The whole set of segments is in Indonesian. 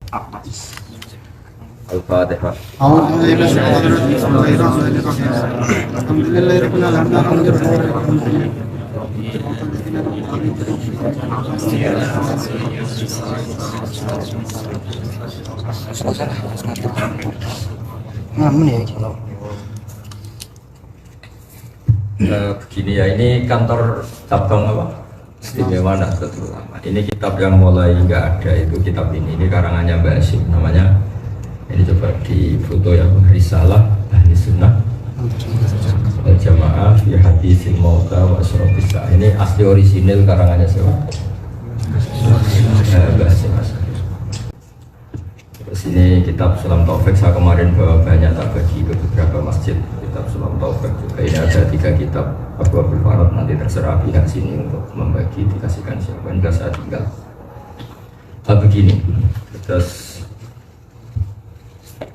Al-Fatihah. Begini ya, ini kantor cabang apa? Istimewa Nahdlatul Ulama. Ini kitab yang mulai nggak ada, itu kitab ini karangannya Mbak Hasyim namanya. Ini coba di foto ya, Risalah Ahli Sunnah Wal Jamaah fi Hadisil Mauta wa Asyrafis Sa'ah. Ini asli orisinil karangannya siapa? Mbak Hasyim. Terus ini kitab Sulam Taufik, saya kemarin bawa banyak tak bagi ke beberapa masjid. Kitab Sulam Taufik juga ini ada 3 kitab Abu Abdul Farad, nanti terserah pihak sini untuk membagi, dikasihkan siapa, enggak saya tinggal. Begini, terus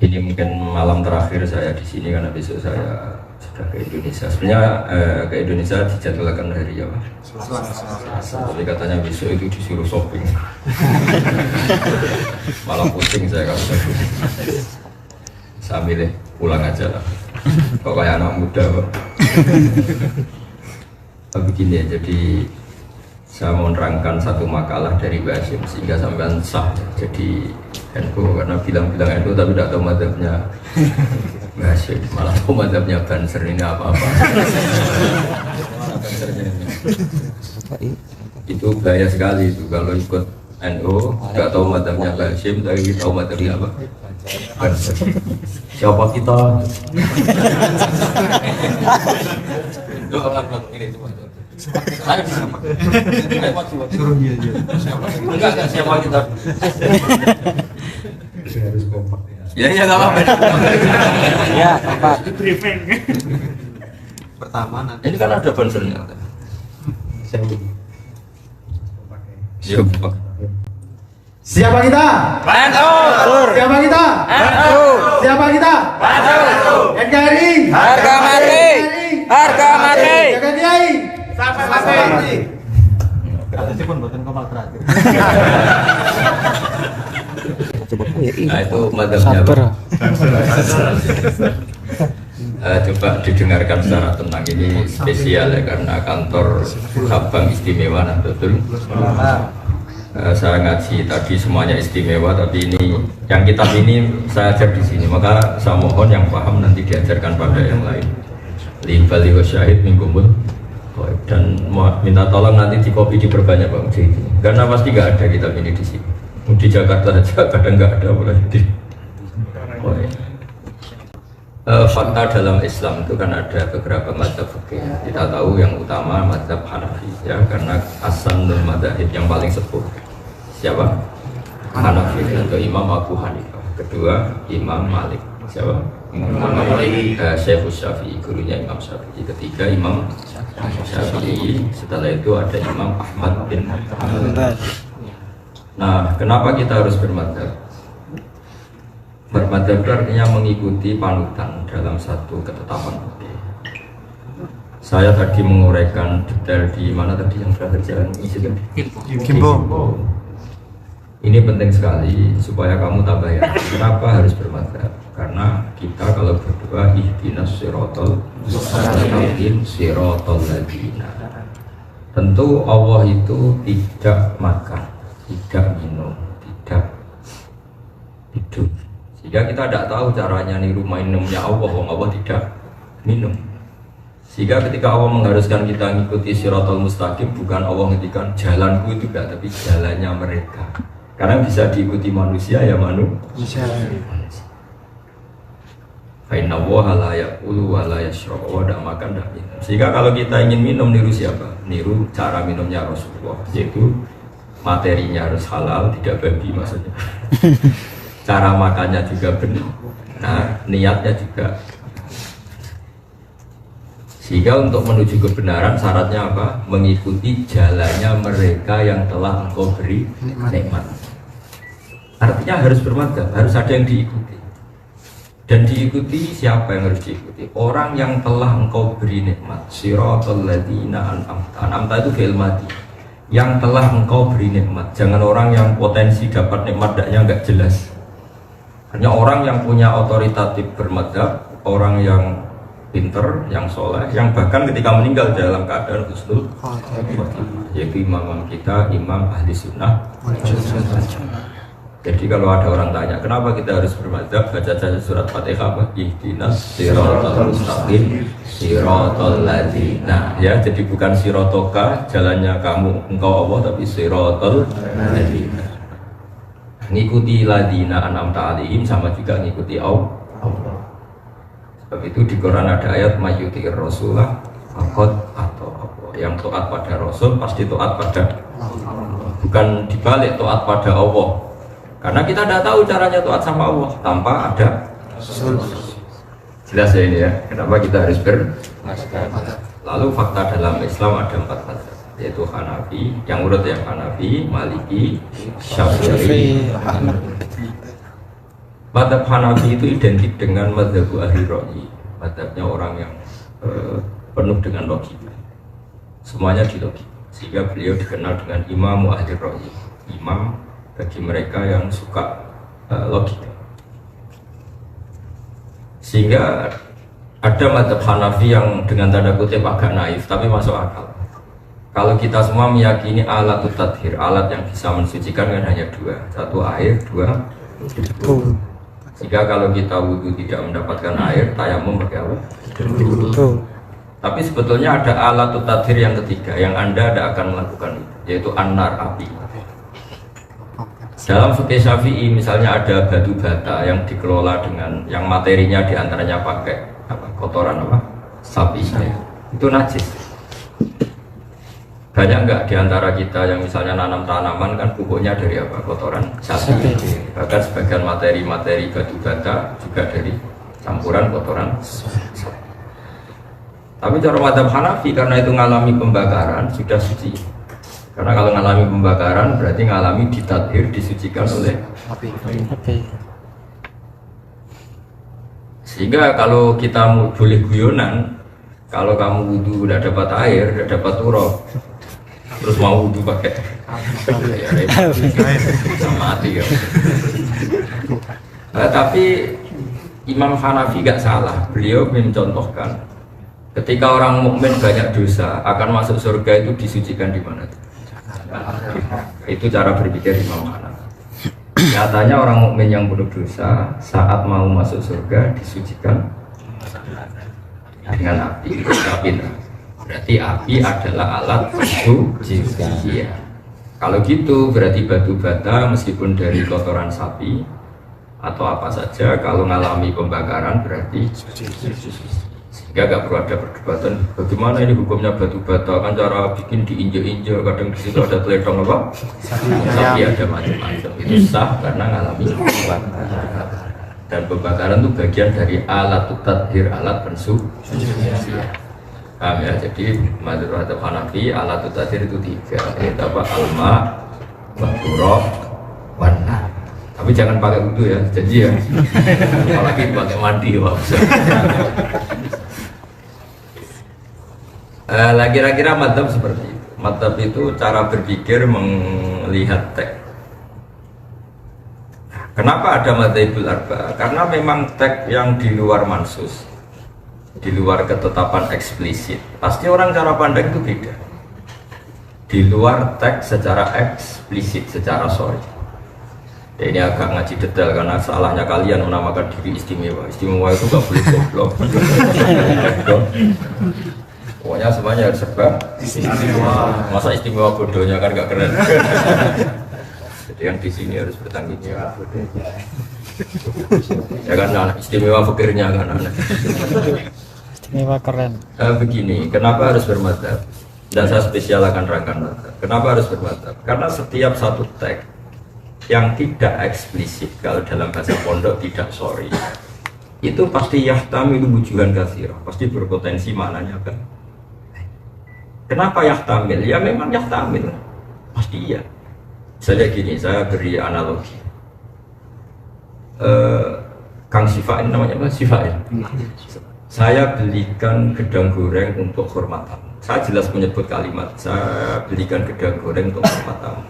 ini mungkin malam terakhir saya di sini karena besok saya sudah ke Indonesia. Sebenarnya ke Indonesia dijadwalkan hari apa? Selasa. Tapi katanya besok itu disuruh shopping. Malah pusing saya kalau saya milih pulang aja lah. Kok kayak anak muda kok. Begini ya, jadi saya mau menerangkan satu makalah dari Mbak Hasyim sehingga sampai sah jadi NU, karena bilang-bilang NU tapi tidak tahu mazhabnya Mbak Hasyim, malah tahu mazhabnya Banser ini apa-apa. Itu bahaya sekali itu kalau ikut NU tidak tahu mazhabnya Mbak Hasyim tapi tahu mazhabnya apa? Banser. Siapa kita? Siapa kita? Harus kompak Ya nggak apa-apa. Ya, kompak. briefing. Pertama nanti. Ini kan ada bansernya. Siapa? Siapa kita? NU. Siapa kita? NU. Siapa kita? NU. NKRI. Harga mati. Harga mati. Jaga Kiai. Sampai mati. Atasnya pun buatan kompak terakhir. Nah itu mazhabnya apa? Coba didengarkan secara tenang, ini spesial ya karena kantor cabang istimewa Nahdlatul Ulama. Saya ngaji tadi semuanya istimewa, tapi ini yang kitab ini saya ajar di sini, maka saya mohon yang paham nanti diajarkan pada yang lain. Libali wa syahid mingkumul, dan minta tolong nanti di copy diperbanyak Bang J, karena pasti nggak ada kitab ini di sini. Di Jakarta aja kadang nggak ada, boleh di. Fakta dalam Islam itu kan ada beberapa mazhab fikih. Kita tahu yang utama mazhab Hanafi ya, karena asanul madzhab yang paling sepuh siapa? Hanafi atau Imam Abu Hanifah. Kedua Imam Malik. Siapa? Imam Malik. Syekh Syafi'i, gurunya Imam Syafi'i. Ketiga Imam Syafi'i. Setelah itu ada Imam Ahmad bin Hanbal. Nah, kenapa kita harus bermadzhab? Bermadzhab itu artinya mengikuti panutan dalam satu ketetapan. Saya tadi menguraikan detail di mana tadi yang berakhir jalan insiden Kimbo. Ini penting sekali supaya kamu tambah ya. Kenapa harus bermadzhab? Karena kita kalau berdoa ihdinas siratal mustaqim siratal ladzina. Tentu Allah itu tidak makan, tidak minum, tidak hidup. Sehingga kita tidak tahu caranya niru minumnya Allah, Allah tidak minum. Sehingga ketika Allah mengharuskan kita mengikuti siratal mustaqim, bukan Allah menghentikan jalanku itu enggak, tapi jalannya mereka. Karena bisa diikuti manusia ya manusia. Fa inna Allaha la yaqulu wa la yashrabu, wa tidak makan tidak minum. Sehingga kalau kita ingin minum, niru siapa? Niru cara minumnya Rasulullah, yaitu materinya harus halal, tidak babi maksudnya. Cara makannya juga benar, nah niatnya juga. Sehingga untuk menuju kebenaran syaratnya apa? Mengikuti jalannya mereka yang telah engkau beri nikmat. Artinya harus bermadzhab, harus ada yang diikuti. Dan diikuti siapa yang harus diikuti? Orang yang telah engkau beri nikmat. Siratal ladzina an'amta. An'amta itu fi'il madhi. yang telah engkau beri nikmat. Jangan orang yang potensi dapat nikmatnya nggak jelas. Hanya orang yang punya otoritatif bermadzhab, orang yang pinter, yang soleh, yang bahkan ketika meninggal dalam keadaan husnul khotimah, yaitu imam kita, imam ahli sunnah. Jadi kalau ada orang tanya, kenapa kita harus bermadzhab, baca saja surat Fatihah, ihdinas siratal mustaqim, siratal ladzina. Ya, jadi bukan sirotoka, jalannya kamu, engkau Allah, tapi siratal ladzina. Ngikuti ladzina an'amta alaihim sama juga ngikuti Allah. Sebab itu di Quran ada ayat mayyuti'ir rasulah faqad atau Allah. Yang taat pada Rasul pasti taat pada Allah. Bukan dibalik taat pada Allah. Karena kita tidak tahu caranya taat sama Allah tanpa ada Rasul. Jelas ya ini ya, kenapa kita harus Lalu fakta dalam Islam ada 4 mazhab, yaitu Hanafi, yang urut yang Hanafi, Maliki, Syafi'i, Hanafi. Mazhab Hanafi itu identik dengan mazhab ahli ra'yi, mazhabnya orang yang penuh dengan logika. Semuanya di logika. Sehingga beliau dikenal dengan imam ahli ra'yi, imam bagi mereka yang suka logika. Sehingga ada mazhab Hanafi yang dengan tanda kutip agak naif tapi masuk akal. Kalau kita semua meyakini alat tathhir, alat yang bisa mensucikan kan hanya 2, 1 air, 2 debu. Jika kalau kita wudhu tidak mendapatkan air, tayamum pakai apa? Debu. Tapi sebetulnya ada alat tathhir yang ketiga yang Anda tidak akan melakukan, yaitu an-nar, api. Dalam fikih Syafi'i misalnya ada batu bata yang dikelola dengan yang materinya diantaranya pakai apa, kotoran apa, sapi, itu najis. Banyak enggak diantara kita yang misalnya nanam tanaman kan pupuknya dari apa, kotoran sapi. Bahkan sebagian materi-materi batu bata juga dari campuran kotoran sapi. Tapi cara mazhab Hanafi karena itu ngalami pembakaran sudah suci. Karena kalau ngalami pembakaran berarti ngalami ditathhir, disucikan oleh api. Sehingga kalau kita boleh guyonan, kalau kamu wudhu udah dapat air, udah dapat turab, terus mau wudhu pakai bisa mati ya. Tapi Imam Hanafi gak salah, beliau mencontohkan ketika orang mukmin banyak dosa akan masuk surga itu disucikan di mana? Itu cara berpikir Imam Hanafi. Nyatanya orang mukmin yang penuh dosa saat mau masuk surga disucikan dengan api. Berarti api adalah alat suci. Iya. Kalau gitu berarti batu bata meskipun dari kotoran sapi atau apa saja kalau mengalami pembakaran berarti sehingga gak perlu ada perdebatan bagaimana ini hukumnya batu bata, kan cara bikin diinjek-injek, kadang di situ ada teledong apa tapi ada macam-macam, itu sah karena mengalami pembakaran. Dan pembakaran itu bagian dari alat tathhir, alat pensuci. Paham ya? Jadi mazhab Hanafi alat tathhir itu 3, yaitu apa, alma, turab, wan-nar. Tapi jangan pakai wudu ya, janji ya. Apalagi pakai mandi ya. Kira-kira madhab seperti itu. Madhab itu cara berpikir melihat teks. Kenapa ada madhabul arba? Karena memang teks yang di luar mansus, di luar ketetapan eksplisit, pasti orang cara pandang itu beda. Di luar teks secara eksplisit, secara sorry. Ya, ini agak ngaji detail karena salahnya kalian menamakan diri istimewa. Istimewa itu gak boleh goblok. Pokoknya semuanya harus serba istimewa. Masa istimewa bodohnya kan gak keren. Jadi yang di sini harus bertanggung jawab. Ya kan anak istimewa fakirnya kan anak. Istimewa keren. Begini, kenapa harus bermadzhab? Dan saya spesial akan rangkan mazhab. Kenapa harus bermadzhab? Karena setiap satu teks yang tidak eksplisit, kalau dalam bahasa pondok tidak sorry, itu pasti yahtamilu wujuhan katsirah, pasti berpotensi maknanya kan. Kenapa yahtamil? Ya memang yahtamil, pasti iya. Misalnya gini, saya beri analogi. Kang Sifa ini namanya apa? Sifa ya. Saya belikan gedang goreng untuk hormatan. saya jelas menyebut kalimat, saya belikan gedang goreng untuk hormat tamu.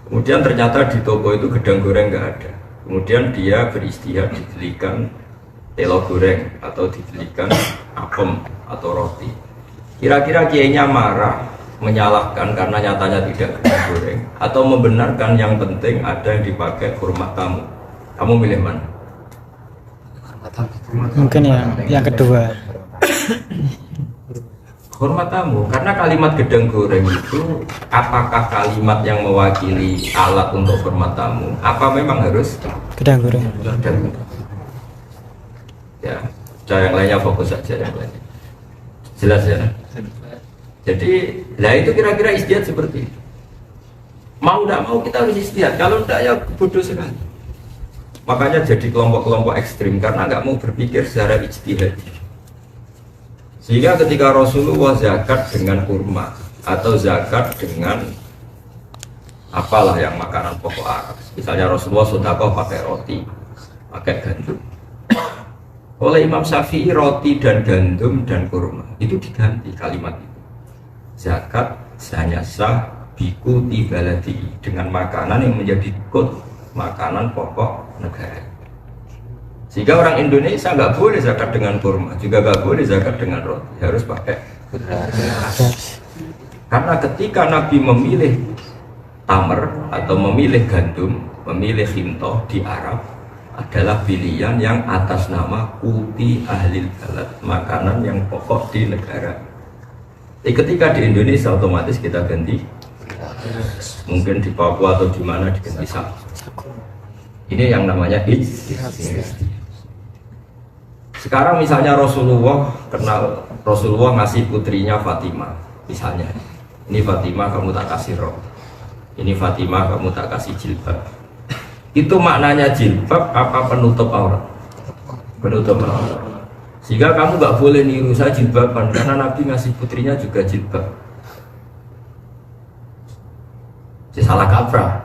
Kemudian ternyata di toko itu gedang goreng nggak ada. Kemudian dia beristihad dibelikan telo goreng atau dibelikan apem atau roti. Kira-kira kiainya marah, menyalahkan karena nyatanya tidak gedang goreng, atau membenarkan yang penting ada yang dipakai hormat tamu. Kamu milih mana? Mungkin yang kedua. Hormat tamu, karena kalimat gedang goreng itu apakah kalimat yang mewakili alat untuk hormat tamu? Apa memang harus Gedang goreng. gedang? Ya, yang lainnya fokus saja yang lainnya. Jelas ya? Jadi, lah itu kira-kira istihad seperti itu. Mau tidak mau kita harus istihad, kalau tidak ya bodoh sekali. Makanya jadi kelompok-kelompok ekstrim karena nggak mau berpikir secara ijtihad. Sehingga ketika Rasulullah zakat dengan kurma atau zakat dengan apalah yang makanan pokok Arab, misalnya Rasulullah sedekah pakai roti, pakai gandum. Oleh Imam Syafi'i roti dan gandum dan kurma itu diganti kalimat itu. Zakat hanya sah biku tibaladi dengan makanan yang menjadi kod makanan pokok negara. Sehingga orang Indonesia nggak boleh zakat dengan kurma, juga nggak boleh zakat dengan roti, harus pakai beras. Karena ketika Nabi memilih tamar atau memilih gandum, memilih hintoh di Arab adalah pilihan yang atas nama kuti ahlil balad, makanan yang pokok di negara. Ketika di Indonesia otomatis kita ganti, mungkin di Papua atau di mana diganti sagu. Ini yang namanya ijtihad. Sekarang misalnya Rasulullah kenal, Rasulullah ngasih putrinya Fatimah, misalnya ini Fatimah kamu tak kasih rok, ini Fatimah kamu tak kasih jilbab. Itu maknanya jilbab apa penutup aurat? Penutup aurat. Sehingga kamu nggak boleh niru saya jilbaban karena Nabi ngasih putrinya juga jilbab. Jadi salah kaprah.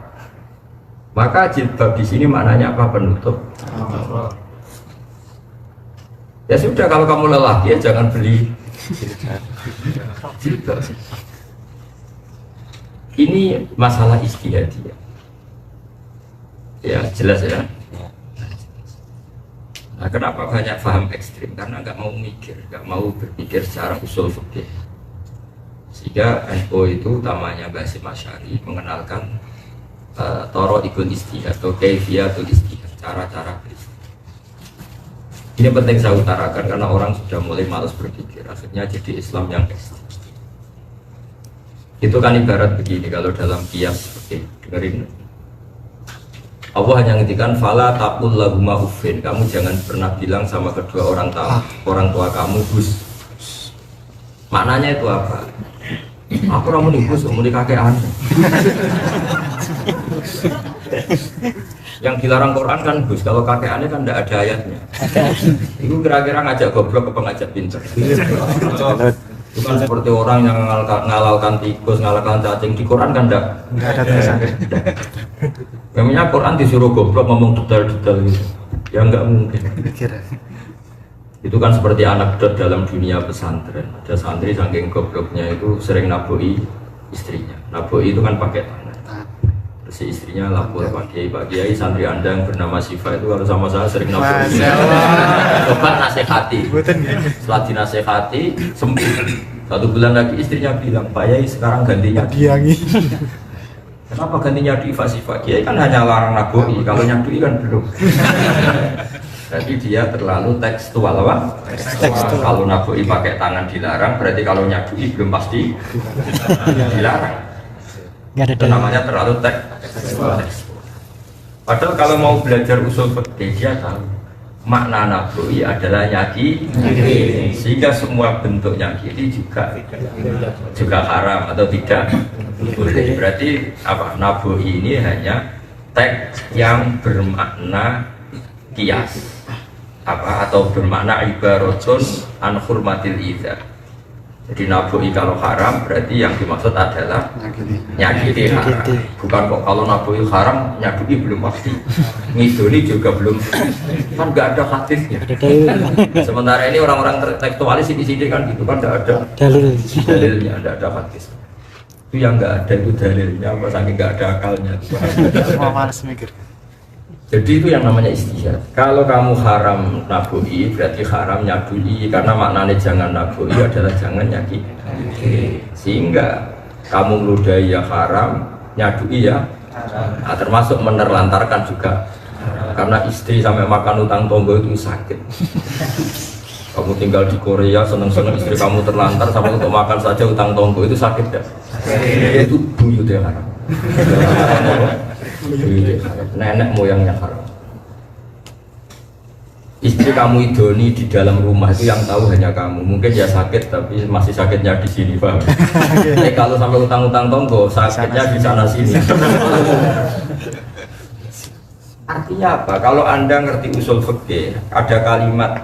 Maka jilbab di sini maknanya apa? Penutup. Ya sudah, kalau kamu lelaki ya jangan beli jilbab. Ini masalah ijtihadiyah. Ya jelas ya. Nah, kenapa banyak paham ekstrim? Karena nggak mau mikir, nggak mau berpikir secara usul fikih. Sehingga NU itu utamanya Basim Asy'ari mengenalkan toro ikut istihad atau kaifiyatul istihad, cara-cara beristihad. Ini penting saya utarakan karena orang sudah mulai malas berpikir, akhirnya jadi Islam yang ekstrim. Itu kan ibarat begini, kalau dalam qiyas, oke, dengerin. Allah hanya ngintikan fala taqul lahuma uffin, kamu jangan pernah bilang sama kedua orang tua kamu Gus. Maknanya itu apa? Aku ora muni Gus, muni kakean. Yang dilarang Quran kan Gus, kalau kakeannya kan tidak ada ayatnya. Itu kira-kira ngajak goblok ke pengajak pintar. Bukan seperti orang yang ngalalkan tikus, ngalalkan cacing. Di Quran kan enggak ada tulisannya. Memangnya Quran disuruh goblok ngomong detail-detail gitu. Ya enggak mungkin. Itu kan seperti anekdot dalam dunia pesantren. Ada santri saking gobloknya itu sering naboi istrinya. Naboi itu kan pakai tangan. Terus si istrinya lapor Pak Kiai, santri Anda yang bernama Siva itu kalau sama saya sering naboi. Coba nasihati. Setelah dinasihati sembuh. 1 bulan lagi istrinya bilang, Pak Yai sekarang gantinya diangi. Kenapa gantinya di Siva? Kiai kan hanya larang naboi, kalau nyadui kan belum. Jadi dia terlalu tekstual, apa? Tekstual. Kalau naboi pakai tangan dilarang, berarti kalau nyadui belum pasti dilarang. Itu namanya terlalu tekstual. Padahal kalau mau belajar usul fikih dia tahu makna naboi adalah nyaki, sehingga semua bentuk nyaki juga haram atau tidak boleh. Berarti apa? Naboi ini hanya teks yang bermakna kias, apa atau bermakna ibaratun an hurmatil idza. Jadi naboi kalau haram berarti yang dimaksud adalah nyakiti haram. Bukan kok kalau naboi haram nyakiti belum pasti. Ngidoni juga belum, kan nggak ada hadisnya. Sementara ini orang-orang tekstualis sini kan gitu kan nggak ada dalilnya, nggak ada hadis. Itu yang nggak ada itu dalilnya, apa saking nggak ada akalnya. Semua malas mikir. Jadi itu yang namanya istihad. Kalau kamu haram naboi berarti haram nyabui, karena maknanya jangan naboi adalah jangan nyakiti. Sehingga kamu meludahi ya haram, nyabui ya. Nah, termasuk menerlantarkan juga. Karena istri sampai makan utang tonggo itu sakit. Kamu tinggal di Korea seneng-seneng istri kamu terlantar sampai untuk makan saja utang tonggo itu sakit ya. Itu buyut yang haram. Nenek moyangnya haram. Istri kamu idoni di dalam rumah itu yang tahu hanya kamu. Mungkin ya sakit tapi masih sakitnya di sini, paham? Kalau sampai utang-utang tonggo sakitnya di sana sini. Artinya apa? Kalau Anda ngerti usul fikih, ada kalimat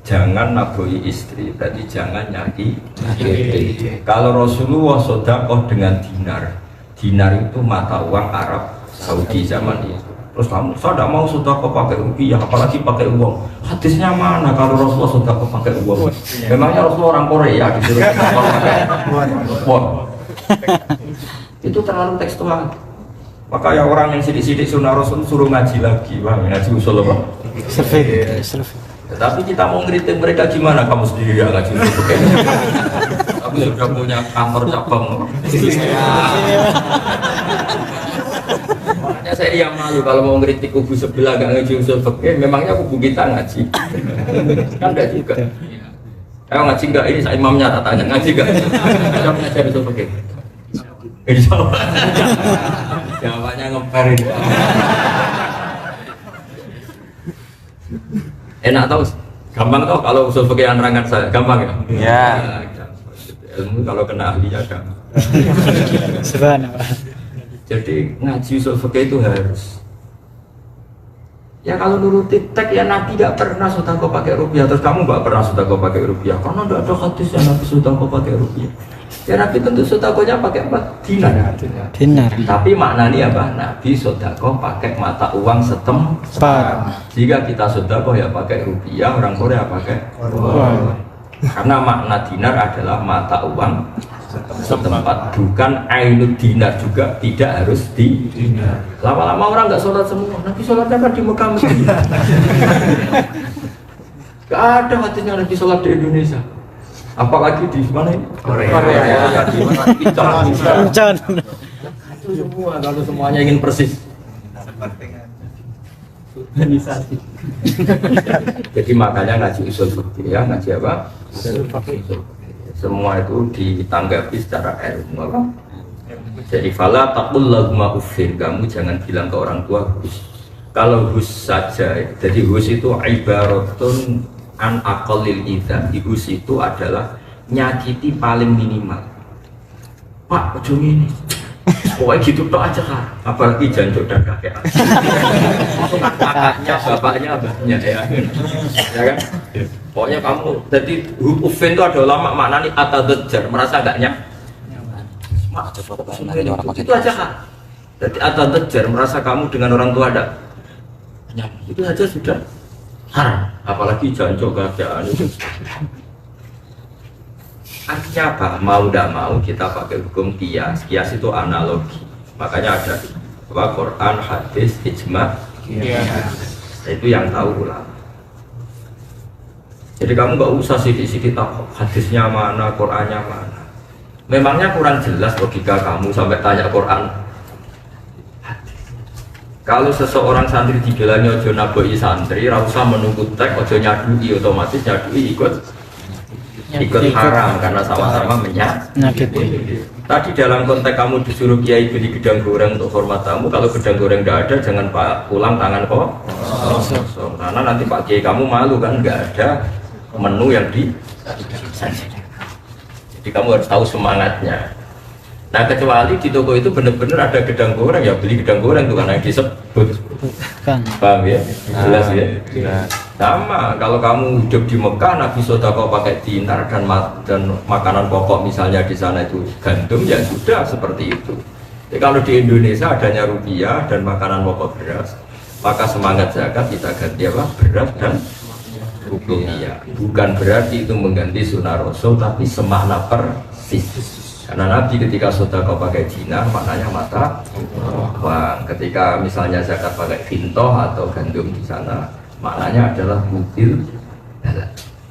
jangan naboi istri, berarti jangan nyakiti. Kalau Rasulullah sedekah dengan dinar, dinar itu mata uang Arab Saudi zaman itu. Terus kamu, saya tidak mau sedekah pakai rupiah, apalagi pakai uang. Hadisnya mana kalau Rasulullah sedekah pakai uang? Memangnya Rasulullah orang Korea disuruh pakai uang? Itu terlalu tekstual. Maka ya orang yang sidik-sidik sunnah Rasul suruh ngaji lagi, wah ngaji usul apa? Survei. Tapi kita mau ngeritik mereka gimana? Kamu sendiri yang ngaji usul kayak Aku sudah punya kantor cabang. Makanya saya yang malu kalau mau ngeritik kubu sebelah gak ngaji usul fikih, memangnya kubu kita ngaji. Kan enggak juga. Ayo ngaji enggak? Ini saya imamnya tak tanya, ngaji enggak? Saya ngaji usul fikih. Insya Allah. Jawabannya ngeper ini. Enak tau, gampang tau kalau usul fikih yang nerangkan saya, gampang ya? Ya. Ilmu kalau kena ahlinya gampang. Subhanallah. Jadi ngaji usul fikih itu harus. Ya kalau nuruti tek ya Nabi tidak pernah sedekah pakai rupiah, terus kamu nggak pernah sedekah pakai rupiah karena tidak ada hadis yang Nabi sedekah pakai rupiah. Ya Nabi tentu sedekahnya pakai apa? Dinar. Tapi maknanya apa? Nabi sedekah pakai mata uang setempat. Jika kita sedekah ya pakai rupiah, orang Korea pakai uang. Karena makna dinar adalah mata uang setempat, bukan ainul dinar, juga tidak harus di dinar. Lama-lama orang nggak sholat semua. Nabi sholatnya kan di Mekah. Gak ada hadisnya Nabi sholat di Indonesia. Apalagi di mana ini? Korea. Di mana? Incan. Itu semua kalau semuanya ingin persis. Jadi makanya ngaji usul fikih ya, ngaji apa? Usul fikih. Semua itu ditanggapi secara ilmu. Jadi fala taqul lahuma uffin, kamu jangan bilang ke orang tua hus. Kalau hus saja, jadi hus itu ibaratun an aqallil idza. Hus itu adalah nyakiti paling minimal. Pak, ojo ini. Pokoknya gitu tok aja kan. Apalagi jancuk dan kakek. Kakaknya, bapaknya, abahnya ya. Ya kan? Pokoknya kamu, jadi ufin itu ada ulama maknanya atadajjar, merasa gak nyaman. Itu aja kan. Jadi atadajjar, merasa kamu dengan orang tua ada nyaman. Itu saja sudah haram. Apalagi jancuk kakean itu. Artinya apa? Mau tidak mau kita pakai hukum kias. Kias itu analogi. Makanya ada apa? Quran, hadis, ijma. Itu yang tahu ulama. Jadi kamu nggak usah sidik-sidik tahu hadisnya mana, Qurannya mana. Memangnya kurang jelas logika kamu sampai tanya Quran. Kalau seseorang santri dibilangnya ojo naboi santri, rasa menunggu tek, ojo nyadui, otomatis nyadui ikut haram karena sama-sama menyakiti. Tadi dalam konteks kamu disuruh kiai beli gedang goreng untuk hormat tamu, kalau gedang goreng tidak ada jangan pulang tangan kok. Karena nanti Pak Kiai kamu malu kan nggak ada menu yang di. Jadi kamu harus tahu semangatnya. Nah kecuali di toko itu benar-benar ada gedang goreng, ya beli gedang goreng itu karena disebut. Kan. Paham ya? Jelas ya? Sama kalau kamu hidup di Mekah, Nabi Sodako pakai dinar dan makanan pokok misalnya di sana itu gandum, ya sudah seperti itu. Jadi kalau di Indonesia adanya rupiah dan makanan pokok beras, maka semangat zakat kita ganti apa? Beras dan rupiah. Bukan berarti itu mengganti sunnah Rasul, tapi semakna persis. Karena Nabi ketika sodako pakai dinar maknanya mata uang. Ketika misalnya zakat pakai fintoh atau gandum di sana maknanya adalah butil.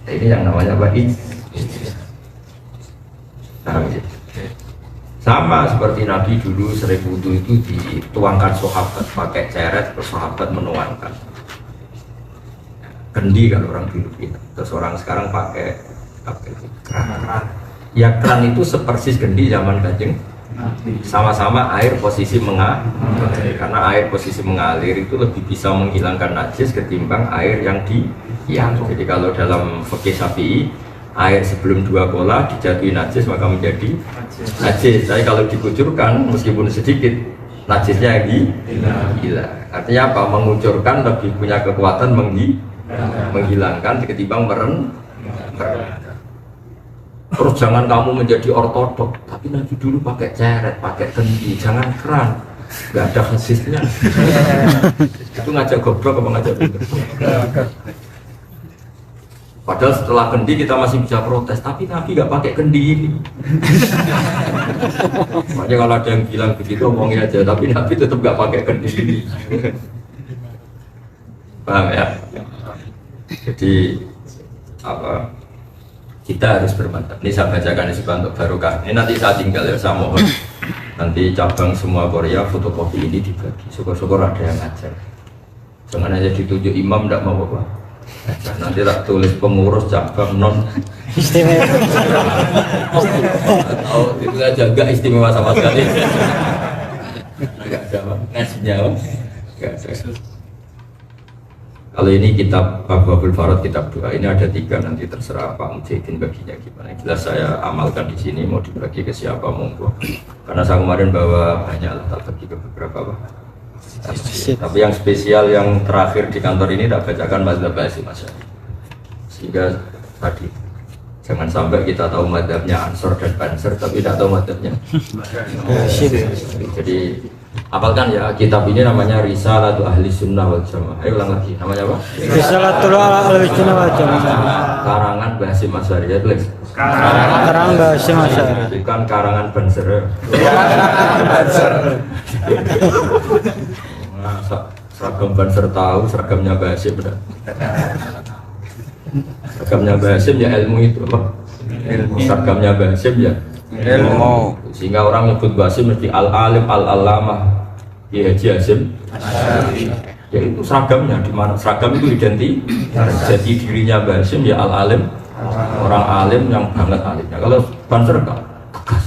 Ini yang namanya apa? Sama seperti Nabi dulu sering wudu itu dituangkan sahabat pakai ceret, terus sahabat menuangkan. Kendi kan orang dulu gitu. Terus orang sekarang pakai keran. Ya keran itu sepersis kendi zaman Kanjeng, sama-sama air posisi mengalir, karena air posisi mengalir itu lebih bisa menghilangkan najis ketimbang air yang diam. Jadi kalau dalam fikih Syafi'i, air sebelum 2 kola dijatuhi najis maka menjadi najis. Tapi kalau dikucurkan meskipun sedikit, najisnya hilang. Artinya apa? Mengucurkan lebih punya kekuatan menghilangkan ketimbang meren. Terus jangan kamu menjadi ortodok, tapi Nabi dulu pakai ceret, pakai kendi, jangan keran, nggak ada hadisnya. Itu ngajak goblok apa ngajak bener? Padahal setelah kendi kita masih bisa protes, tapi Nabi nggak pakai kendi ini. Makanya kalau ada yang bilang begitu omongin aja, tapi Nabi tetap nggak pakai kendi ini. Paham ya? Jadi apa? Kita harus bermantap. Ini saya bacakan di untuk barokah. Ini nanti saya tinggal ya, saya mohon. Nanti cabang semua Korea fotokopi ini dibagi. Syukur-syukur ada yang ngajar. Jangan hanya ditunjuk imam, tidak mau apa. Nanti tak tulis pengurus cabang non Istimewa. Atau itu aja gak istimewa sama sekali. Gak ada ngasihnya, gak ada. Kalau ini kitab Babul Farad, kitab doa ini ada 3, nanti terserah Pak Mujahidin baginya gimana. Jelas saya amalkan di sini, mau dibagi ke siapa monggo. Karena saya kemarin bawa banyak lah, tak bagi ke beberapa Pak. Tapi yang spesial yang terakhir di kantor ini tak bacakan mazhab Hasyim Asy'ari. Sehingga tadi jangan sampai kita tahu mazhabnya Ansor dan Banser tapi tidak tahu mazhabnya Hasyim. Jadi apalkan ya, kitab ini namanya Risalatul Ahli Sunnah wal Jamaah. Ayo ulang lagi, namanya apa? Risalatul Ahli Sunnah wal Jamaah. Karangan Hasyim Asy'ari ya, tulis. Karangan Hasyim Asy'ari. Bukan karangan Banser. Seragam Banser tahu, seragamnya Hasyim benar. Seragamnya Hasyim ya ilmu itu apa? Ilmu. Seragamnya Hasyim ya ilmu. Sehingga orang nyebut Hasyim mesti al-alim al-allamah Kiai Haji Hasyim Asy'ari. Ya itu seragamnya, di mana seragam itu identik. Jadi dirinya Hasyim ya al-alim, orang alim yang banget alimnya. Kalau Banser kan tegas.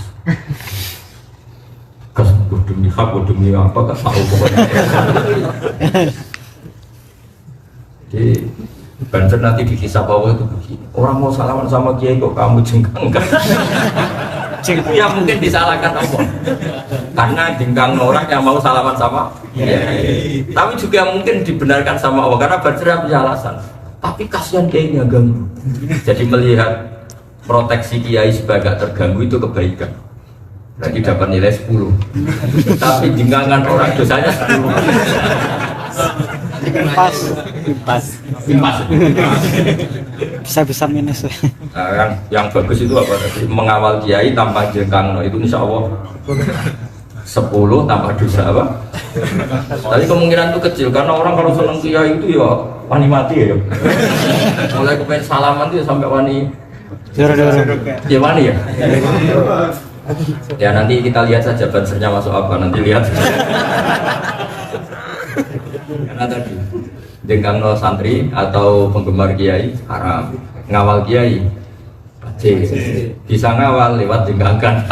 Tegas demi hak, demi apa gak tahu pokoknya. Jadi Banser nanti di kisah bawah itu begini. Orang mau salaman sama Kiai kok kamu jengkang kan? Itu yang mungkin disalahkan Allah. Karena jengkang orang yang mau salaman sama Kiai. Tapi juga mungkin dibenarkan sama Allah karena Banser punya alasan. Tapi kasihan Kiai-nya ganggu. Jadi melihat proteksi Kiai sebagai terganggu itu kebaikan. Berarti dapat nilai 10. Tapi jengkangan orang dosanya 10. Impas. Bisa minus. Nah, yang bagus itu apa tadi? Mengawal Kiai tanpa jengkang, itu insya Allah 10 tanpa dosa apa? Tapi kemungkinan itu kecil karena orang kalau seneng Kiai itu ya wani mati ya. Mulai kepengen salaman itu sampai wani. Ya wani ya. Ya nanti kita lihat saja Bansernya masuk apa, nanti lihat. Karena tadi jengkang no santri atau penggemar Kiai haram, ngawal Kiai bisa ngawal lewat jengkangkan.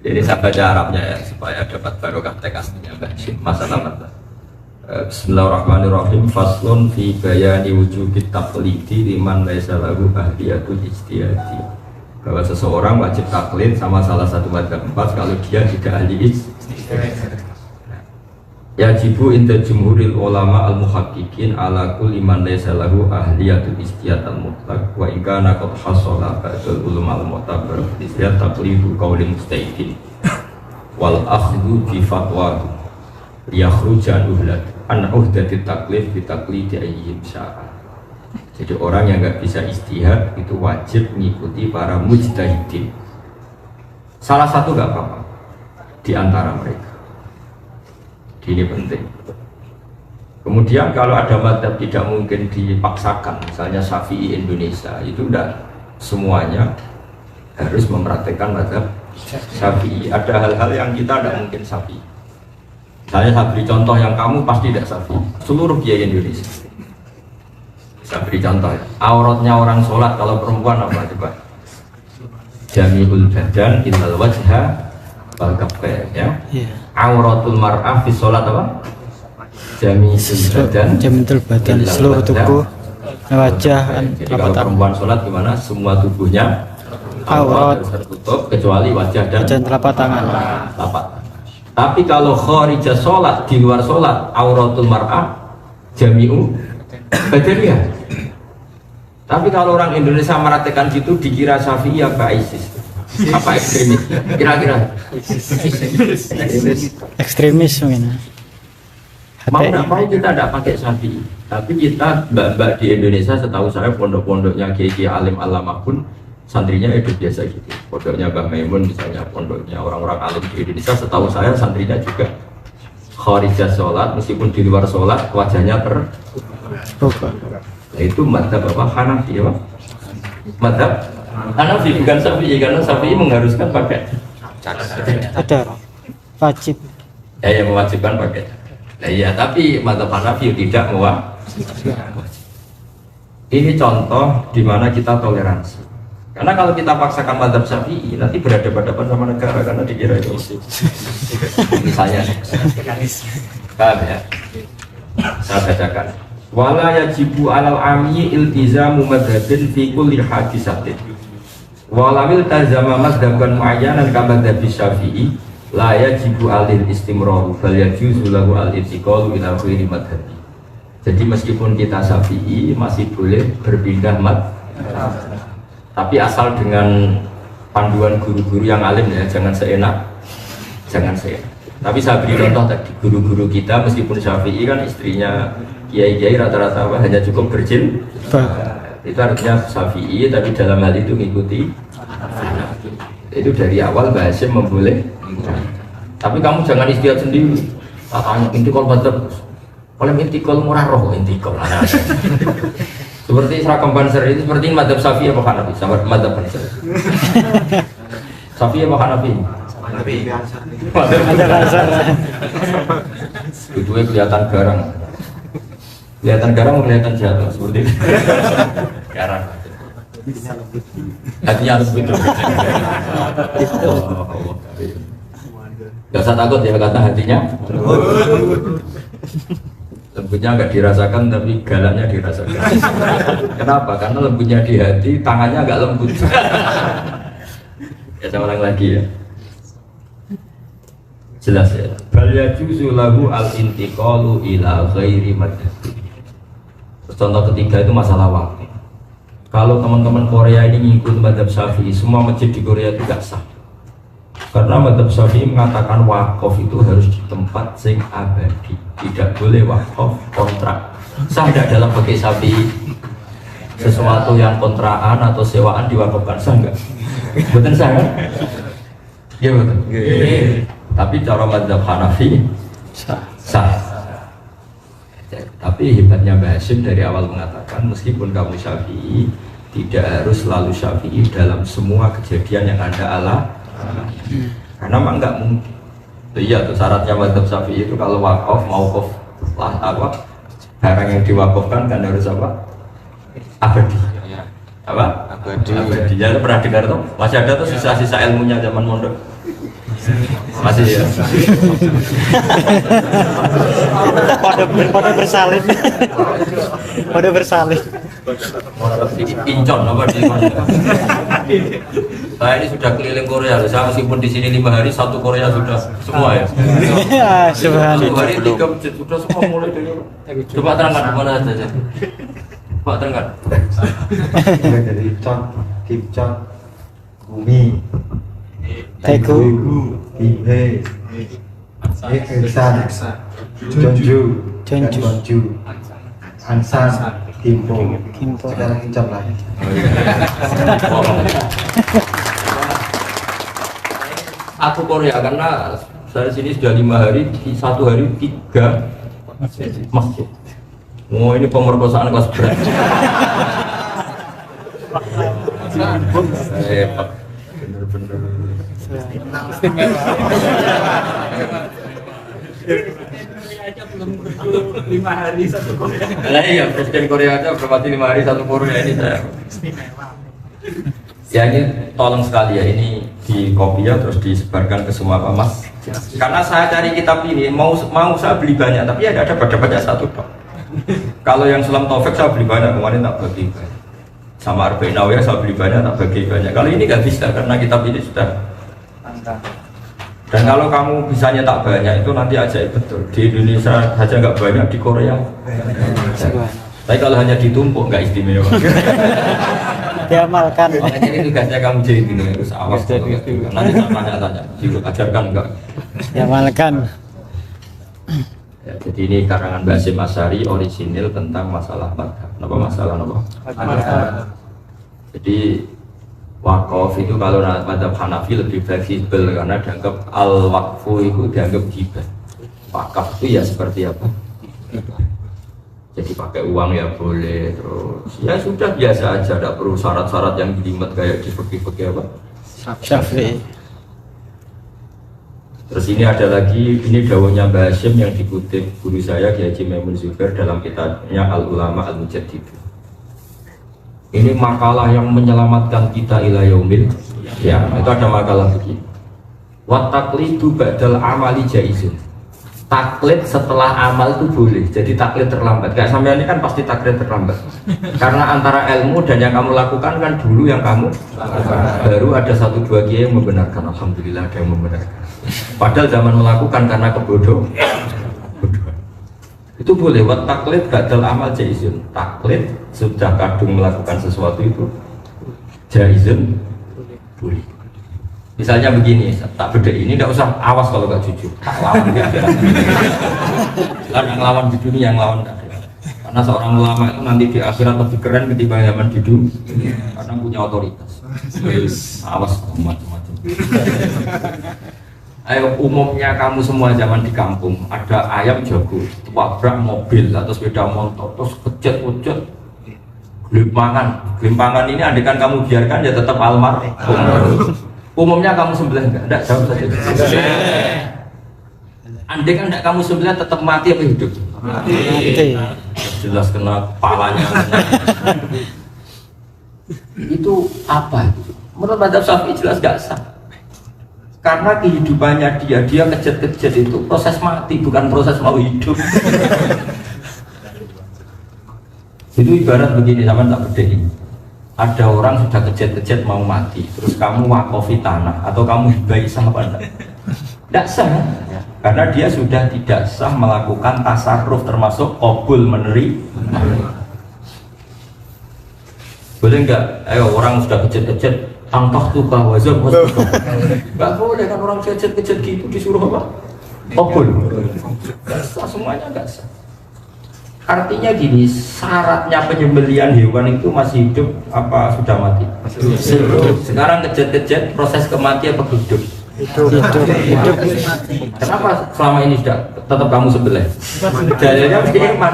Jadi saya baca Arabnya ya supaya dapat barokah tekasnya masalah. Bismillahirrahmanirrahim. Faslun fi bayani wujubit taqlidi liman laisa lahu ahliyatu ijtihadi. bahwa seseorang wajib taklid sama salah satu madzhab 4 kalau dia tidak ahli ijtihad. Yajibu inda jumhuril ulama al-muhaqqiqin ala kulli man laysa lahu ahliyatul ijtihad al-mutlaq wa in kana qad hasala ba'dal ulama al-mu'tabar ijtihad taqlidu qaulil mustahidin wal akhdhu bi fatwa yakhruja an uhdatit taklif bi taqlidi ayyihim sya'a. Jadi orang yang nggak bisa ijtihad itu wajib mengikuti para mujtahidin. Salah satu nggak apa-apa di antara mereka. Ini penting. Kemudian kalau ada madzhab tidak mungkin dipaksakan, misalnya Syafi'i Indonesia, itu tidak semuanya harus mempraktekkan madzhab Syafi'i. Ada hal-hal yang kita tidak mungkin Syafi'i. Saya beri contoh yang kamu pasti tidak Syafi'i. Seluruh kiai Indonesia. Saya beri contoh ya. Auratnya orang sholat kalau perempuan apa coba? Jami'ul badan illal wajha wal kaffain ya. Auratul mar'ah fi sholat apa? Jami'ul badan seluruh tubuh wajah. Jadi kalau perempuan sholat gimana? Semua tubuhnya aurat tertutup kecuali wajah dan telapak tangan. Tapi kalau kharijah sholat, di luar sholat, auratul mar'ah jami'u badannya. Tapi kalau orang Indonesia meratekan gitu dikira Syafi'i apa ISIS? Apa ekstremis? Kira-kira ekstremis mungkin. Mau nggak mau kita tidak pakai Syafi'i, tapi kita mbak-mbak di Indonesia setahu saya pondok-pondoknya kiai alim alama pun santrinya itu biasa gitu. Pondoknya Mbak Maimun misalnya, pondoknya orang-orang alim di Indonesia setahu saya santrinya juga kharijah sholat meskipun di luar sholat wajahnya terbuka. Nah, itu madzhab apa? Hanafi ya, madzhab Hanafi bukan Syafi'i, karena Syafi'i mengharuskan pakai ada wajib ya mewajibkan pakai. Nah, iya, tapi madzhab Hanafi tidak mewajibkan. Ini contoh di mana kita toleransi. Karena kalau kita paksakan madzhab Syafi'i nanti berhadapan-hadapan sama negara karena dikira itu misalnya paham ya? Saya bacakan wala yajibu alal amyi iltizamu madhabin fi kulli hadisatin walawil tazama madhaban muayyanan kama madhabi Syafi'i la yajibu alil istimraru bal yajuzu lahu al-intiqalu ila ghairi madhabi. Jadi meskipun kita Syafi'i masih boleh berpindah madhab, tapi asal dengan panduan guru-guru yang alim ya, jangan seenak. Tapi saya beri contoh tadi, guru-guru kita meskipun Syafi'i kan istrinya kiai-kiai rata-rata hanya cukup itu artinya Syafi'i, tapi dalam hal itu mengikuti itu dari awal Mbak Hasyim memboleh. Tapi kamu jangan istihad sendiri. Tanya intikal madzhab, oleh intikal murah roh intikal. Seperti seragam Banser itu seperti madzhab Syafi'i apa Hanafi? Sama madzhab Banser. Syafi'i apa Hanafi? Madzhab Banser. Itu kelihatan garang. Kelihatan jatuh seperti itu. Garang. Hatinya harus begitu. Gak usah takut ya kata hatinya. Lembutnya nggak dirasakan tapi galaknya dirasakan. Kenapa? Karena lembutnya di hati, tangannya agak lembut. Ya saya ulang lagi ya. Jelas ya. Bal yajuzu lahu al-intiqalu ila ghairi madhhab. Contoh ketiga itu masalah waktu. Kalau teman-teman Korea ini ngikut madzhab Syafi'i, semua masjid di Korea itu tidak sah. Karena madzhab Syafi'i mengatakan wakaf itu harus di tempat sing abadi, tidak boleh wakaf kontrak. Sah tidak dalam fikih Syafi'i sesuatu yang kontraan atau sewaan diwakafkan, sah enggak? Betul sah kan? Iya betul. Tapi cara madzhab Hanafi sah. Tapi hebatnya Mbak Hasyim dari awal mengatakan meskipun kamu Syafi'i tidak harus selalu Syafi'i dalam semua kejadian yang Anda alami. Karena memang nggak mungkin. Iya tuh syaratnya madzhab Syafi'i itu kalau wakaf mauquf lah apa barang yang diwakafkan kan harus apa? Abadi. Apa? Abadi. Ya pernah dengar tuh? Masih ada tuh sisa-sisa ilmunya zaman mondok. Masih ya. Pada bersalin. Pada bersalin. Incon apa di mana? Saya ini sudah keliling Korea. Saya meskipun di sini 5 hari, 1 Korea sudah semua ya. Subhanallah. 1 hari 3 masjid sudah semua mulai dari. Coba terangkan kemana saja. Coba terangkan. Mulai dari Cok, Kipcok, Bumi, Teguh, Bihe, Eksan, Jonju, Jonju. Jonju, Ansan, Kimpo. Kimpo. Sekarang Kicap lah. Aku Korea karena saya sini sudah 5 hari, 1 hari 3 masjid. Oh ini pemerkosaan kelas berat. Hebat, bener-bener. Lima hari 1 Korea. Nah iya, Presiden Korea aja berarti 5 hari 1 Korea ini saya. Ya ini tolong sekali ya, ini di copy ya terus disebarkan ke semua Pak Mas. Karena saya cari kitab ini mau saya beli banyak tapi ya ada baca satu Pak. Kalau yang Sulam Taufik saya beli banyak, kemarin tak bagi banyak. Sama Arba'in Nawawiyah saya beli banyak tak bagi banyak. Kali ini nggak bisa karena kitab ini sudah. Dan kalau kamu bisa nyetak banyak itu nanti ajaib betul. Di Indonesia saja nggak banyak, di Korea. Tapi kalau hanya ditumpuk nggak istimewa. Diamalkan. Makanya ini tugasnya kamu jadi ini harus awas. Nanti tanya-tanya, diajarkan enggak? Diamalkan. Ya, jadi ini karangan Mbah Hasyim Asy'ari orisinil tentang masalah madhab. Apa masalah apa? Jadi wakaf itu kalau madhab Hanafi lebih fleksibel karena dianggap al-waqfu itu dianggap hibah. Wakaf itu ya seperti apa? Jadi pakai uang ya boleh, terus ya sudah biasa aja, tidak perlu syarat-syarat yang jelimet kayak di fikih-fikih apa? Syafi'i. Terus ini ada lagi, ini dawuhnya Mbah Hasyim yang dikutip guru saya Kiai Haji Maimun Zubair dalam kitabnya Al-Ulama Al-Mujaddid. Ini makalah yang menyelamatkan kita ila yaumil. Ya, itu ada makalah begini. Wa taqlidu ba'dal amali jaizun. Taklid setelah amal itu boleh, jadi taklid terlambat. Kayak sampai ini kan pasti taklid terlambat. Karena antara ilmu dan yang kamu lakukan kan dulu yang kamu baru ada 1-2 kiai yang membenarkan. Alhamdulillah ada yang membenarkan. Padahal zaman melakukan karena kebodohan. Itu boleh. Wat taklid badal amal jaizun. Taklid sudah kadung melakukan sesuatu itu jaizun boleh. Misalnya begini, tak beda ini tidak usah awas kalau nggak jujur. Tak lawan dia. Karena yang lawan di dunia yang lawan tidak ada. Karena seorang ulama itu nanti di akhirat lebih keren ketimbang zaman di dunia. Karena punya otoritas. Awas macam-macam. Ayo umumnya kamu semua zaman di kampung ada ayam jago, tabrak mobil atau sepeda motor, terus kejet-kejet, gelimpangan ini andekan kamu biarkan ya tetap almarhum. Umumnya kamu sembelih enggak jauh saja. Andai kan enggak kamu sembelih tetap mati apa hidup? Mati. Jelas kena kepalanya. Itu apa? Menurut mazhab Syafi'i jelas enggak sah. Karena kehidupannya dia kejet-kejet itu proses mati bukan proses mau hidup. Itu ibarat begini, sama tak beda. Ada orang sudah kejet-kejet mau mati, terus kamu wakofi tanah atau kamu hibai sah apa enggak? Tidak sah, karena dia sudah tidak sah melakukan tasarruf termasuk qabul menerima. Boleh enggak? Ayo orang sudah kejet-kejet angkah tukah wazab enggak boleh kan orang kejet-kejet gitu disuruh apa? Qabul. Enggak sah, semuanya enggak sah. Artinya gini, syaratnya penyembelian hewan itu masih hidup apa sudah mati? Hidup. Sekarang kejet-kejet proses kematian apa hidup? Hidup. Kenapa selama ini sudah tetap kamu sebelah? Dalilnya mesti iman.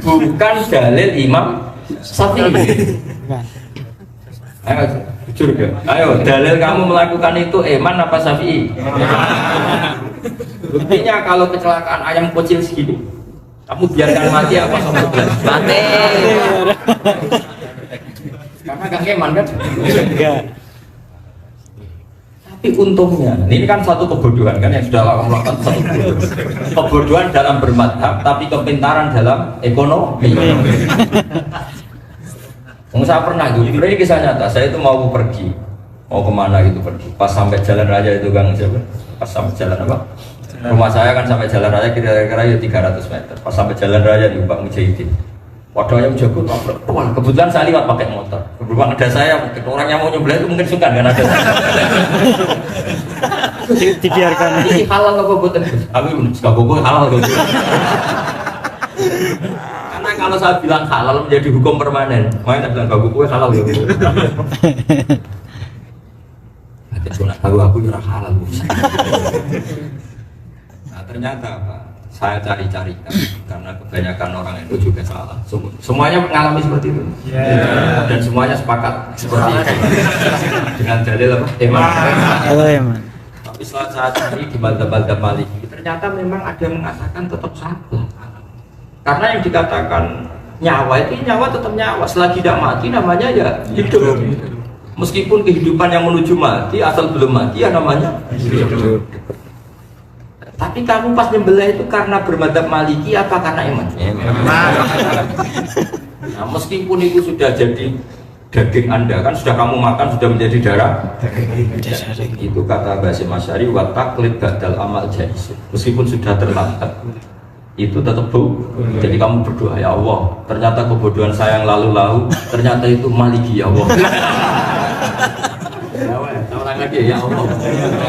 Bukan dalil Imam Syafi'i. Ayo jujur ya. Ayo dalil kamu melakukan itu iman apa Syafi'i? Buktinya kalau kecelakaan ayam kecil segini, kamu biarkan mati apa sama mati? Karena gak ngeman kan? Enggak. Tapi untungnya, ini kan satu kebodohan kan yang sudah lama melakukan satu kebodohan dalam bermadhab, tapi kepintaran dalam ekonomi. Saya pernah itu, ini kisah nyata. Saya itu mau pergi, mau kemana gitu pergi. Pas sampai jalan raya itu Kang siapa? Pas sampai jalan apa? Rumah saya kan sampai jalan raya kira-kira 300 meter. Pas sampai jalan raya di Pak Mujahidin. Wadahnya menjaga, wah kebetulan saya lewat pakai motor. Kebetulan ada saya, orang yang mau nyebelah itu mungkin suka kan ada saya. Dibiarkan. Ini halal apa buatan? Aku nggak bohong halal gitu. Karena kalau saya bilang halal menjadi hukum permanen, makanya saya bilang gak bohong halal gitu. Aku nyerah halal. Nah ternyata apa? Saya cari-cari karena kebanyakan orang itu juga salah. Semuanya mengalami seperti itu, dan semuanya sepakat seperti itu dengan dalil apa? Iman. Tapi setelah saya cari di madhab-madhab Maliki, ternyata memang ada yang mengatakan tetap satu. Karena yang dikatakan nyawa itu nyawa tetap nyawa. Selagi tidak mati namanya ya hidup. Meskipun kehidupan yang menuju mati, asal belum mati ya namanya hidup. Tapi kamu pas nyembelih itu karena bermadhab Maliki apa karena iman? Nah, meskipun itu sudah jadi daging Anda kan sudah kamu makan sudah menjadi darah. Itu kata Basim Asy'ari wa taqlid badal amal jaiz. Meskipun sudah terlambat itu tetap boleh. Jadi kamu berdoa ya Allah, ternyata kebodohan saya yang lalu-lalu ternyata itu Maliki ya Allah. Orang lagi ya Allah,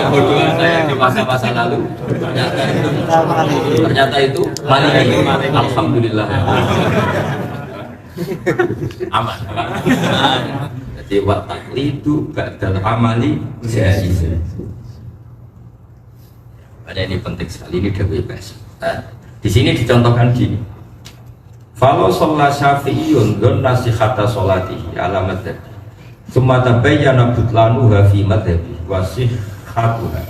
kebodohan saya di masa-masa lalu ternyata itu Maliki. Alhamdulillah. Aman. Jadi wa taqlidu ba'dal amali jaiz. Pada ini penting sekali, ini dawuh Basim. Di sini dicontohkan gini. Falau sholat syafi'iyun don nasihata sholatihi ala madhabi summa tabayyana butlanuha fi madhabi wasih khatuha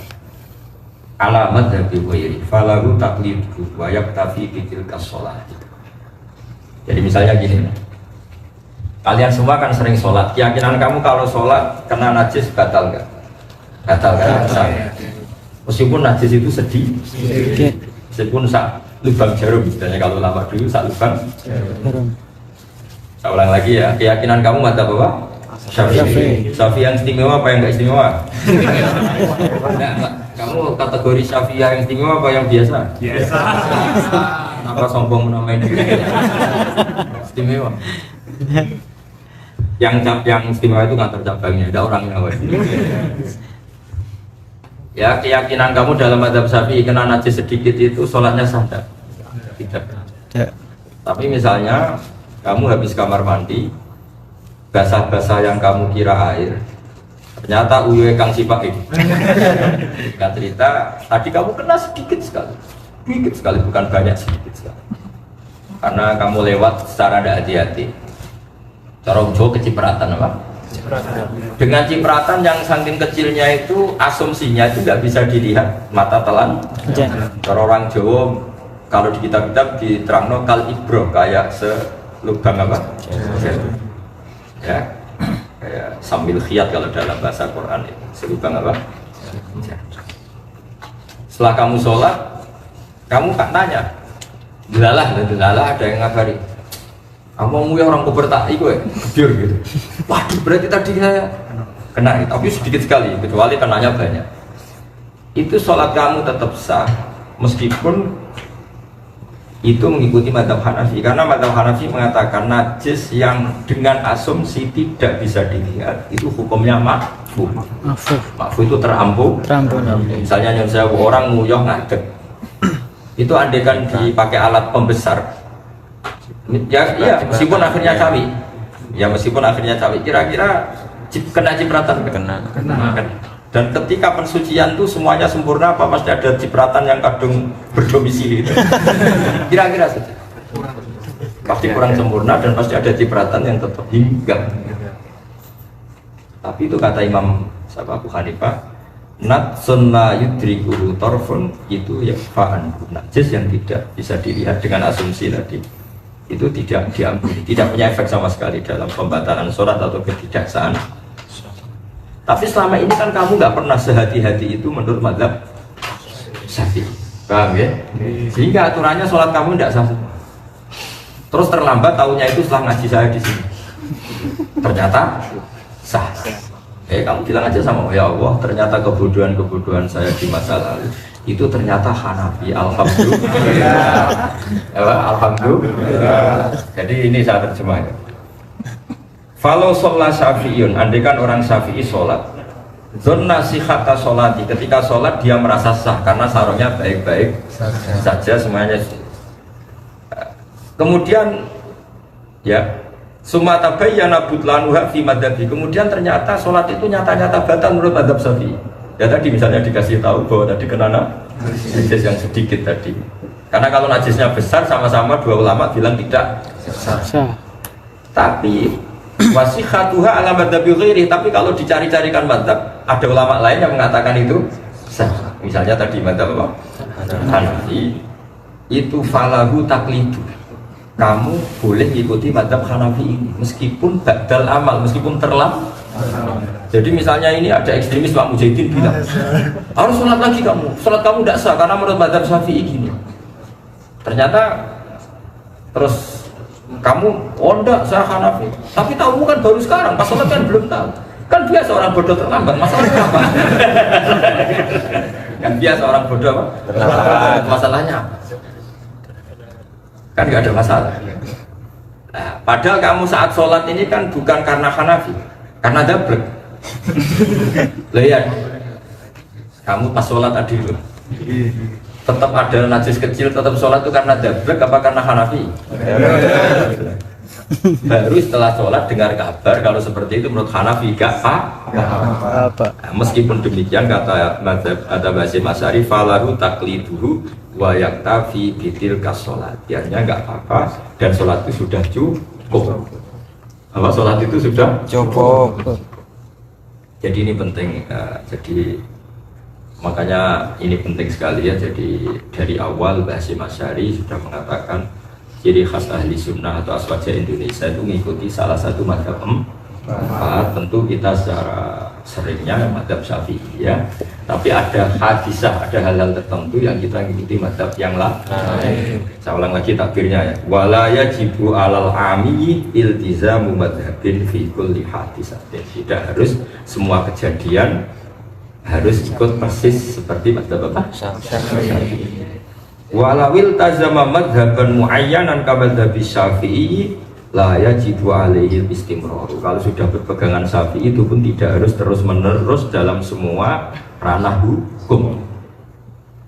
ala madhabi wairi falahu taqlidu wa yaktafi bitilka sholati. Jadi misalnya gini, kalian semua kan sering sholat, keyakinan kamu kalau sholat kena najis batal nggak? Batal kan? Meskipun najis itu sedikit, meskipun lubang jarum, misalnya kalau lama dulu sak lubang jarum. Saya ulang lagi ya, keyakinan kamu mata apa? Syafi'i. Syafi'i yang istimewa apa yang nggak istimewa? Nah, kamu kategori Syafi'i yang istimewa apa yang biasa? Biasa. Kenapa sombong menamain diri? Istimewa. Yang istimewa itu nggak tercabangnya, ada orangnya. Ya, keyakinan kamu dalam mazhab Syafi'i kena najis sedikit itu sholatnya sah tidak? Tidak. Tapi misalnya kamu habis kamar mandi, basah-basah yang kamu kira air, ternyata uyuhe Kang Sipak itu. Nggak cerita, tadi kamu kena sedikit sekali, bukan banyak, sedikit sekali. Karena kamu lewat secara tidak hati-hati. Cara Jawa kecipratan apa? Dengan cipratan yang saking kecilnya itu asumsinya itu nggak bisa dilihat mata telan. Kalau orang Jawa kalau di kitab-kitab diterangno kal ibro kayak selubang apa? Ya, kayak sambil khiyat kalau dalam bahasa Quran itu selubang apa? Setelah kamu sholat, kamu kan tanya, delalah ada yang ngabari. Kamu yang orang kupertai gue, gebyur gitu. Waduh, berarti tadi saya kena, tapi sedikit sekali, kecuali kenanya banyak. Itu sholat kamu tetap sah, meskipun itu mengikuti mazhab Hanafi. Karena mazhab Hanafi mengatakan najis yang dengan asumsi tidak bisa dilihat, itu hukumnya makfuh. Makfuh itu terampun. Misalnya yang saya orang nguyuh ngadeg, itu andekan dipakai alat pembesar. Ya, iya, meskipun akhirnya cawi. Ya meskipun akhirnya cawi, kira-kira kena cipratan? Kena. Dan ketika pensucian itu semuanya sempurna apa pasti ada cipratan yang kadung berdomisili itu. Kira-kira saja. Pasti kurang sempurna dan pasti ada cipratan yang tetap hinggap. Tapi itu kata Imam Abu Hanifah, natsun la yudrikuhu torfun, itu ya fa'an, najis yang tidak bisa dilihat dengan asumsi tadi. Itu tidak diampuni, tidak punya efek sama sekali dalam pembatalan sholat atau ketidaksaan. Tapi selama ini kan kamu nggak pernah sehati-hati itu menurut mazhab Syafi'i. Paham ya? Sehingga aturannya sholat kamu tidak sah. Terus terlambat tahunya itu setelah ngaji saya di sini. Ternyata sah. Kamu bilang aja sama ya Allah, ternyata kebodohan saya di masa lalu itu ternyata Hanafi. Alhamdulillah. Alhamdulillah. Jadi ini saya terjemahkan. Falau sholat syafi'iyun, andaikan orang syafi'i sholat zonna sihata sholati, ketika sholat dia merasa sah karena sarungnya baik-baik saja semuanya. Kemudian ya sumata bayyana butlanuha fi madhabi, kemudian ternyata sholat itu nyata-nyata batal menurut madhab syafi'i. Ya tadi misalnya dikasih tahu bahwa tadi kena najis yang sedikit tadi, karena kalau najisnya besar sama-sama dua ulama bilang tidak sah. Tapi wasihatuha ala madhabi ghairi, tapi kalau dicari-carikan madhab ada ulama lain yang mengatakan itu sah. Misalnya tadi madhab apa? Hanafi itu falahu taklidu, kamu boleh ikuti madhab Hanafi ini meskipun badal amal, meskipun terlambat. Jadi misalnya ini ada ekstremis Pak Mujahidin bilang harus sholat lagi kamu, sholat kamu tidak sah karena menurut madhab Syafi'i gini. Ternyata terus kamu enggak, saya Hanafi, tapi tahu kan baru sekarang, pas sholat kan belum tahu. Kan biasa orang bodoh terlambat, masalahnya apa? Kan biasa orang bodoh apa? Terlambat. Masalahnya apa? Kan nggak ada masalah. Nah, padahal kamu saat sholat ini kan bukan karena Hanafi, karena dablek. Lihat, kamu pas sholat tadi loh, tetap ada najis kecil, tetap sholat itu karena dablek apa karena Hanafi? Baru setelah sholat dengar kabar kalau seperti itu menurut Hanafi gak apa. Nah, meskipun demikian kata Basim Asy'ari falahu takliduhu wa yaktafi bitil kasolat, biarnya nggak apa-apa dan sholat itu sudah cukup. Apa sholat itu sudah cukup. Jadi ini penting, jadi makanya ini penting sekali ya. Jadi dari awal Basim Asy'ari sudah mengatakan ciri khas ahli sunnah atau aswaja Indonesia itu mengikuti salah satu madhab empat. Tentu kita secara seringnya madhab Syafi'i ya, tapi ada hadisah, ada hal-hal tertentu yang kita mengikuti madhab yang lain. Saya ulang lagi takbirnya ya, wala yajibu alal ami iltizamu madhabin fi kulli hadisatin. Tidak harus semua kejadian harus ikut persis seperti madhab apa? Syafi'i. Walawil tazama madhaban muayyanan kamadhabi Syafi'i la yajibu alaihi istimrar. Kalau sudah berpegangan Syafi'i itu pun tidak harus terus menerus dalam semua ranah hukum.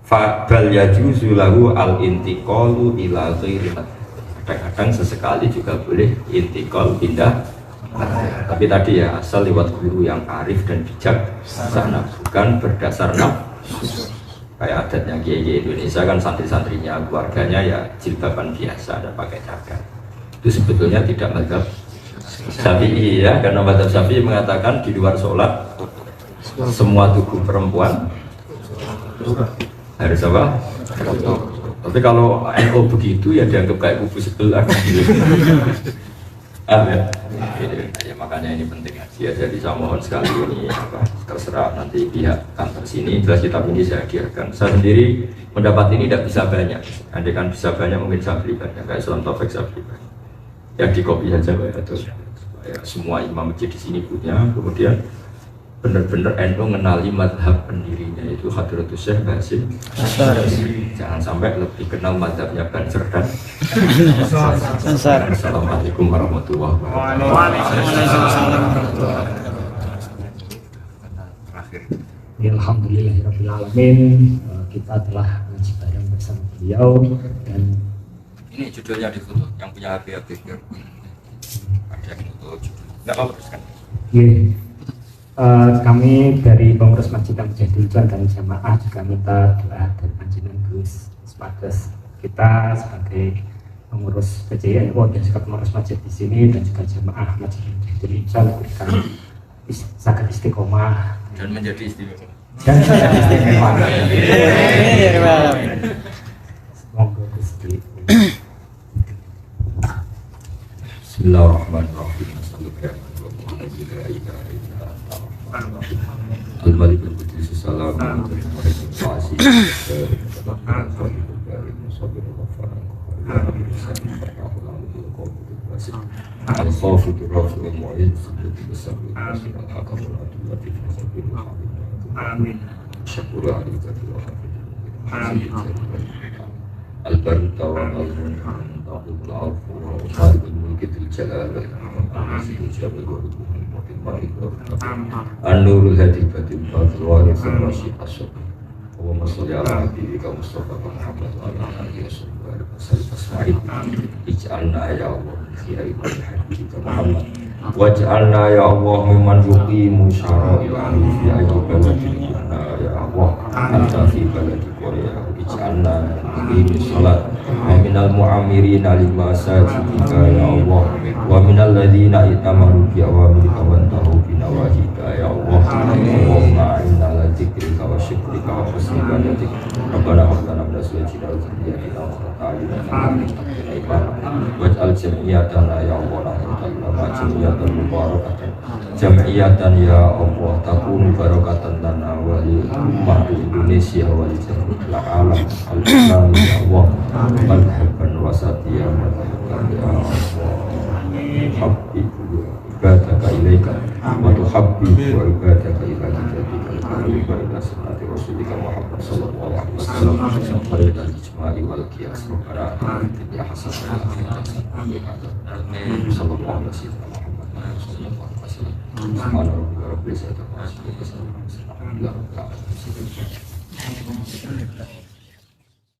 Fabal yajuzu lahu al intiqalu ila ghairi madhab. Kadang-kadang sesekali juga boleh intiqal pindah. Tapi tadi ya asal lewat guru yang arif dan bijak sana, bukan berdasar nafsu. Kayak adatnya kiai Indonesia kan santri-santrinya, keluarganya ya jilbaban biasa, ada pakai cadar. Itu sebetulnya tidak madhab Syafi'i ya, karena madhab Syafi'i mengatakan di luar sholat semua tubuh perempuan harus apa? Tapi kalau NU begitu ya dianggap kayak kubu sebelah. Ya, makanya ini penting ya. Jadi saya mohon sekali ini apa, terserah nanti pihak kantor sini, jelas kitab ini saya hadiahkan. Saya sendiri mendapat ini tidak bisa banyak, andai kan bisa banyak mungkin saya beli banyak, kayak Islam Taufik saya beli banyak ya, di kopi saja ya, terus ya, semua imam masjid di sini punya. Kemudian benar-benar NU mengenali madhab pendirinya itu Hadratus Syekh Basim Asy'ari. Jangan sampai lebih kenal madhabnya Banser dan Ansar. Assalamualaikum warahmatullahi wabarakatuh. Waalaikumsalam. Alhamdulillahirabbil alamin, kita telah ngaji bareng bersama beliau dan ini judulnya di foto yang punya HP ada yang foto judul. Enggak apa-apa kan? Kami dari pengurus Masjid Al-Mujahidin dan Jamaah juga minta doa dari panjenengan Gus Smages. Kita sebagai pengurus PJNU dan juga pengurus masjid di sini dan juga Jamaah Masjid Al-Mujahidin diberikan sangat istiqomah dan menjadi istimewa. Semoga Gusti. Bismillahirrahmanirrahim. الخافض الرافع المعز بالسر والحسن الحكم العدل اللطيف الخبير الحليم آمين الشكور عليك البر والمنتهى المنتقم العفو وخالق الملك ذي الجلال العزيز الجبل والرحمن النور الهادي البديع الوارث الرشيد الصبر اللهم صل على حبيبك مصطفى محمد وعلى اله وصحبه وسلم اسمعين اجعلنا يا الله خير حبيبك محمد واجعلنا يا الله ممن يقيم شرائعه في اي بلد كنا يا الله انت في بلد قريه اجعلنا مقيم الصلاه ومن المعمرين لمساجدك يا الله ومن الذين ائتمروا بأوامرك وانتهوا بنواهيك يا الله اللهم اعنا على ذكرك وشكرك وحسن عبادتك ربنا هب لنا من ازواجنا وذرياتنا قرة اعين واجعل جمعيتنا يا الله رحمة لنا جمعية مباركة جمعية يا الله تكون بركة لنا ولأمة Indonesia ولجميع العالم الإسلام يا الله مذهبا وسطيا مذهبا يا الله تحبب عبادك إليك وتحبب عبادك إلى كتابك الكريم وإلى سنة رسولك محمد صلى الله عليه وسلم وإلى الإجماع والقياس ربنا آتنا حسنة صلى الله عليه وسلم سبحان ربك رب العزة عما يصفون وسلام على المرسلين